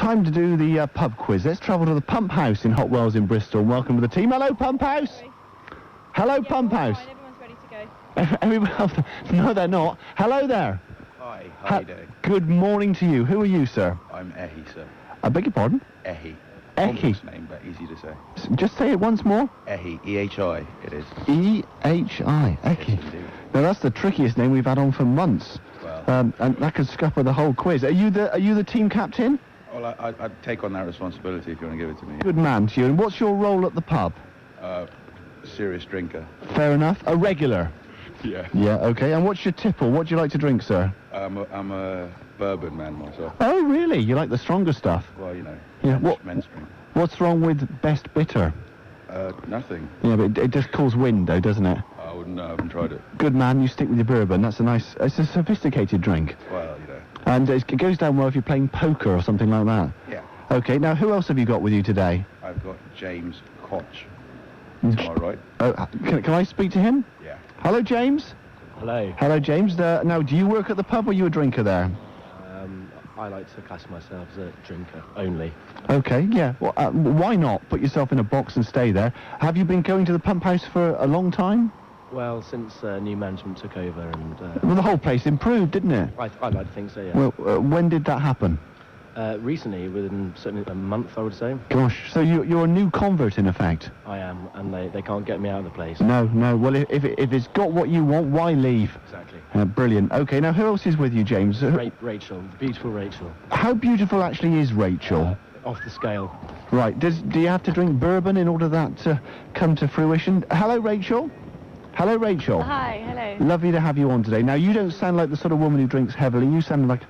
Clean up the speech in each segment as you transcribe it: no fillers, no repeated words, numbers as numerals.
time to do the pub quiz. Let's travel to the Pump House in Hot Wells in Bristol. And welcome to the team. Hello, Pump House. Sorry. Hello, Pump House. Fine. Everyone's ready to go. Everyone, no, they're not. Hello there. Hi, how are you doing? Good morning to you. Who are you, sir? I'm Ehi, sir. I beg your pardon? Ehi. Ehi. Complex name, but easy to say. Just say it once more. Ehi, E-H-I, it is. E-H-I. Ehi. Yes, indeed. Now that's the trickiest name we've had on for months. Well, And that could scupper the whole quiz. Are you the team captain? well, I'd take on that responsibility if you want to give it to me. Good man to you. And what's your role at the pub? Serious drinker. Fair enough. A regular. Yeah. Yeah. Okay. And what's your tipple? What do you like to drink, sir? I'm a bourbon man myself. Oh, really? You like the stronger stuff? Well, you know, Yeah. men's drink. What's wrong with best bitter? Nothing. Yeah, but it just calls wind, though, doesn't it? I wouldn't know, I haven't tried it. Good man. You stick with your bourbon. That's it's a sophisticated drink. Well, you know. And it goes down well if you're playing poker or something like that. Yeah. Okay. Now, who else have you got with you today? I've got James Koch. Am I right? Oh, can I speak to him? Yeah. Hello, James. Hello. Hello, James. Now, do you work at the pub or are you a drinker there? I like to class myself as a drinker only. Okay, yeah. Well, why not put yourself in a box and stay there? Have you been going to the Pump House for a long time? Well, since new management took over and... Well, the whole place improved, didn't it? I'd like to think so, yeah. Well, when did that happen? Recently, within certainly a month, I would say. Gosh, so you're a new convert, in effect? I am, and they can't get me out of the place. No. Well, if it's got what you want, why leave? Exactly. Brilliant. Okay, now who else is with you, James? Rachel, the beautiful Rachel. How beautiful actually is Rachel? Off the scale. Right, do you have to drink bourbon in order that to come to fruition? Hello, Rachel. Hello, Rachel. Hi, hello. Lovely to have you on today. Now, you don't sound like the sort of woman who drinks heavily. You sound like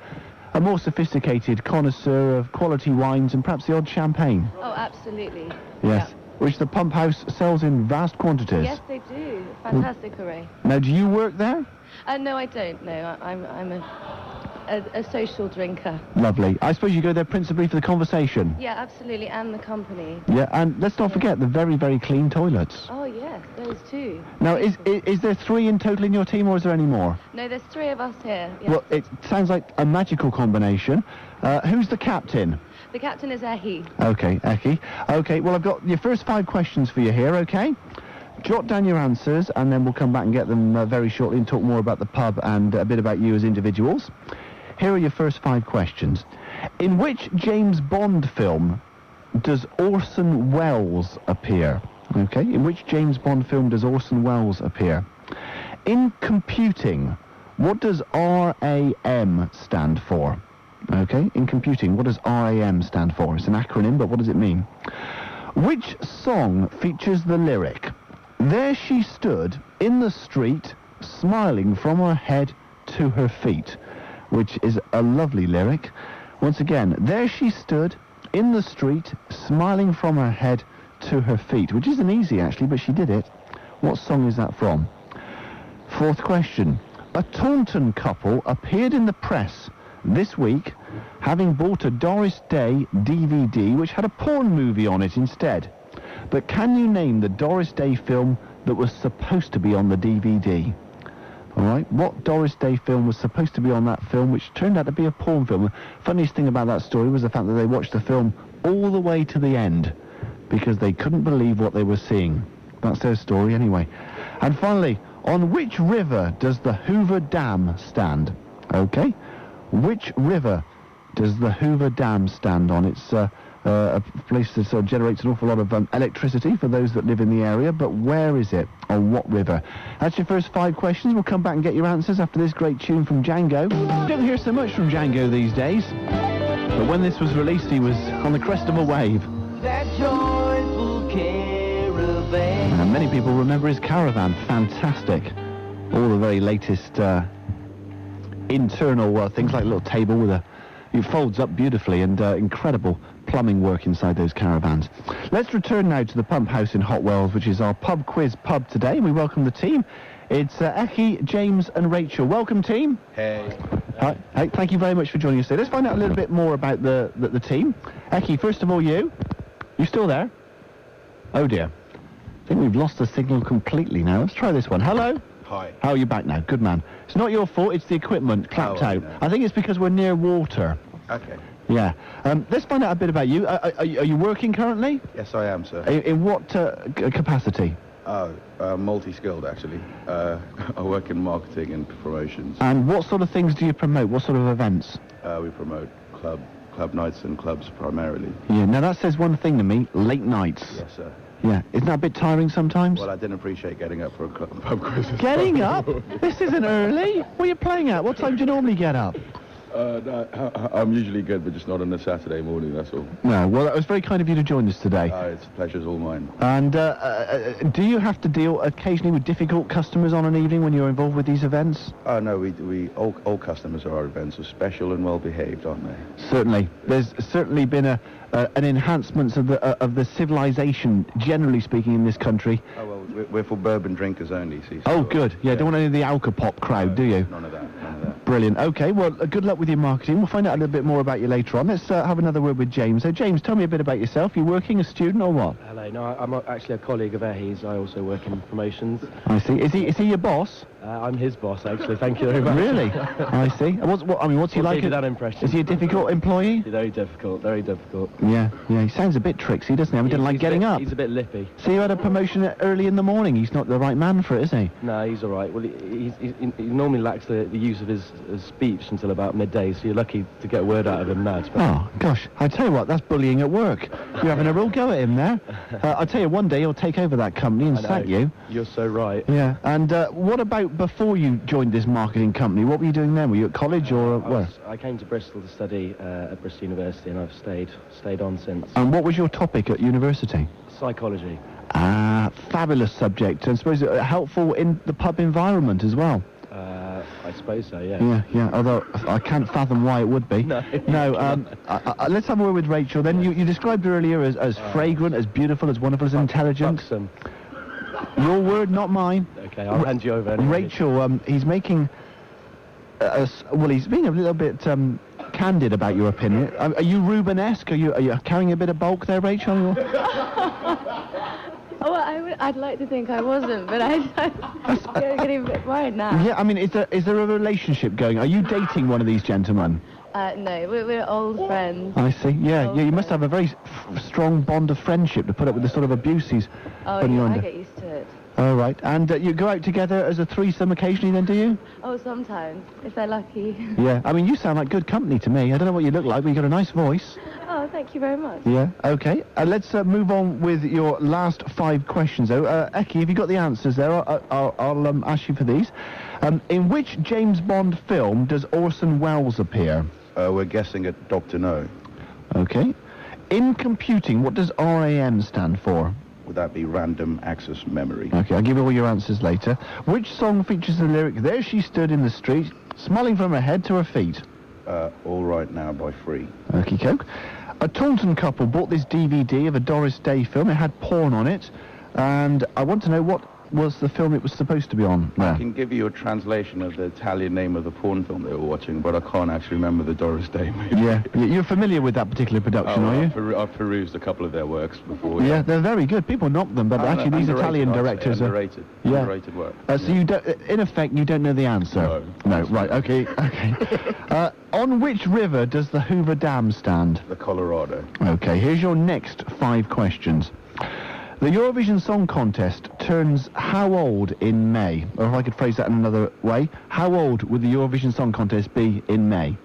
a more sophisticated connoisseur of quality wines and perhaps the odd champagne. Oh, absolutely. Yes. Yeah. Which the Pump House sells in vast quantities. Yes, they do. Fantastic array. Now, do you work there? No, I don't. No, I'm a social drinker. Lovely. I suppose you go there principally for the conversation. Yeah, absolutely, and the company. Yeah, and let's not forget the very, very clean toilets. Oh, yes, those too. Now, is there 3 in total in your team, or is there any more? No, there's 3 of us here. Yes. Well, it sounds like a magical combination. Who's the captain? The captain is Ehi. Okay, Ehi. Okay, well, I've got your first 5 questions for you here, okay? Jot down your answers, and then we'll come back and get them very shortly and talk more about the pub and a bit about you as individuals. Here are your first 5 questions. In which James Bond film does Orson Welles appear? Okay, in which James Bond film does Orson Welles appear? In computing, what does RAM stand for? Okay, in computing, what does RAM stand for? It's an acronym, but what does it mean? Which song features the lyric, "There she stood in the street, smiling from her head to her feet," which is a lovely lyric. Once again, there she stood in the street, smiling from her head to her feet, which isn't easy actually, but she did it. What song is that from? 4th question. A Taunton couple appeared in the press this week having bought a Doris Day DVD which had a porn movie on it instead. But can you name the Doris Day film that was supposed to be on the DVD? All right, what Doris Day film was supposed to be on that film, which turned out to be a porn film? The funniest thing about that story was the fact that they watched the film all the way to the end because they couldn't believe what they were seeing. That's their story anyway. And finally, on which river does the Hoover Dam stand? Okay, which river does the Hoover Dam stand on? It's a place that sort of generates an awful lot of electricity for those that live in the area, but where is it? On what river? That's your first 5 questions. We'll come back and get your answers after this great tune from Django. You don't hear so much from Django these days, but when this was released, he was on the crest of a wave. That joyful caravan. And many people remember his caravan. Fantastic. All the very latest internal things, like a little table with it folds up beautifully, and incredible plumbing work inside those caravans. Let's return now to the Pump House in Hot Wells, which is our pub quiz pub today. We welcome the team. It's Ehi, James and Rachel. Welcome, team. Hey. Hi. Hey, thank you very much for joining us today. Let's find out a little bit more about the team. Ehi, first of all, you still there? Oh dear. I think we've lost the signal completely now. Let's try this one. Hello? Hi. How are you back now? Good man. It's not your fault, it's the equipment clapped out. No. I think it's because we're near water. Okay. Yeah. Let's find out a bit about you. Are you working currently? Yes, I am, sir. In what capacity? Multi-skilled, actually. I work in marketing and promotions. And what sort of things do you promote? What sort of events? We promote club nights and clubs primarily. Yeah. Now that says one thing to me: late nights. Yes, sir. Yeah. Isn't that a bit tiring sometimes? Well, I didn't appreciate getting up for a pub quiz. Getting up? This isn't early. What are you playing at? What time do you normally get up? No, I'm usually good, but just not on a Saturday morning, that's all. No. Well, it was very kind of you to join us today. It's pleasure's all mine. And do you have to deal occasionally with difficult customers on an evening when you're involved with these events? No, we all customers at our events are special and well behaved, aren't they? Certainly. There's certainly been an enhancement of the civilization, generally speaking, in this country. Oh, well, we're for bourbon drinkers only, see. So, Oh, good. Yeah, don't want any of the alcopop crowd, do you? None of that. Brilliant. Okay, well, good luck with your marketing. We'll find out a little bit more about you later on. Let's have another word with James. So, James, tell me a bit about yourself. You working, a student, or what? Hello, no, I'm actually a colleague of Ehi's. I also work in promotions. I see. Is he your boss? I'm his boss, actually. Thank you very much. Really? I see. What's he We'll like? give you that impression. Is he a difficult employee? Very difficult, very difficult. Yeah. He sounds a bit tricksy, doesn't he? He doesn't like getting up. He's a bit lippy. So you had a promotion early in the morning. He's not the right man for it, is he? No, he's all right. Well, he normally lacks the use of his speech until about midday, so you're lucky to get a word out of him now. Oh, gosh. I tell you what, that's bullying at work. You're having a real go at him there. I'll tell you, one day he'll take over that company and sack you. You're so right. Yeah. And what about before you joined this marketing company? What were you doing then? Were you at college or where? I came to Bristol to study at Bristol University, and I've stayed on since. And what was your topic at university? Psychology. Ah, fabulous subject. And I suppose helpful in the pub environment as well. I suppose so, yeah. Yeah. Although I can't fathom why it would be. No. Let's have a word with Rachel. Then you described her earlier as fragrant, as beautiful, as wonderful, as intelligent. Buxom. Your word, not mine. Okay, I'll hand you over. Anyway. Rachel, he's making. He's being a little bit candid about your opinion. Are you Rubenesque? Are you carrying a bit of bulk there, Rachel? Oh, well, I'd like to think I wasn't, but I'm getting a bit worried now. Yeah, I mean, is there a relationship going? Are you dating one of these gentlemen? No, we're old friends. I see. Yeah, you must have a very strong bond of friendship to put up with the sort of abuse he's putting you I under. get used to it. Oh, right. And you go out together as a threesome occasionally then, do you? Oh, sometimes, if they're lucky. Yeah. I mean, you sound like good company to me. I don't know what you look like, but you've got a nice voice. Oh, thank you very much. Yeah. Okay. Let's move on with your last 5 questions, though. Ehi, have you got the answers there? I'll ask you for these. In which James Bond film does Orson Welles appear? We're guessing at Dr. No. Okay. In computing, what does RAM stand for? Would that be random access memory? Okay, I'll give you all your answers later. Which song features the lyric, "There she stood in the street, smiling from her head to her feet"? All Right Now by Free. Okie coke. A Taunton couple bought this DVD of a Doris Day film. It had porn on it, and I want to know what was the film it was supposed to be on there. I can give you a translation of the Italian name of the porn film they were watching, but I can't actually remember the Doris Day movie. Yeah, you're familiar with that particular production, are you? I've perused a couple of their works before. Yeah, they're very good. People knock them, but actually these Italian directors are... Underrated work. So you don't, in effect, you don't know the answer? No, right, okay. On which river does the Hoover Dam stand? The Colorado. Okay, here's your next 5 questions. The Eurovision Song Contest turns how old in May? Or if I could phrase that in another way, how old would the Eurovision Song Contest be in May?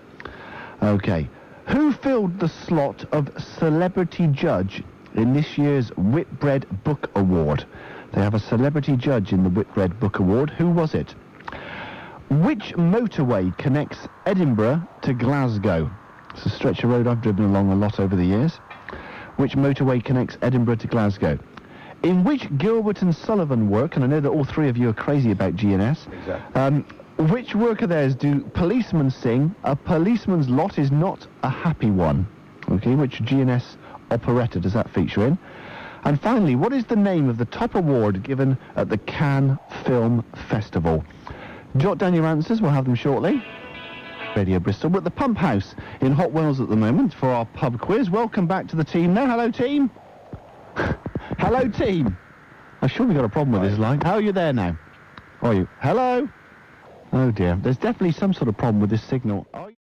Okay. Who filled the slot of celebrity judge in this year's Whitbread Book Award? They have a celebrity judge in the Whitbread Book Award. Who was it? Which motorway connects Edinburgh to Glasgow? It's a stretch of road I've driven along a lot over the years. Which motorway connects Edinburgh to Glasgow? In which Gilbert and Sullivan work, and I know that all 3 of you are crazy about GNS. Exactly. Which work of theirs do policemen sing, "A policeman's lot is not a happy one"? Okay, which GNS operetta does that feature in? And finally, what is the name of the top award given at the Cannes Film Festival? Jot down your answers, we'll have them shortly. Radio Bristol. We're at the Pump House in Hot Wells at the moment for our pub quiz. Welcome back to the team now. Hello, team. Hello, team. I'm sure we've got a problem with this line. How are you there now? Are you? Hello? Oh, dear. There's definitely some sort of problem with this signal.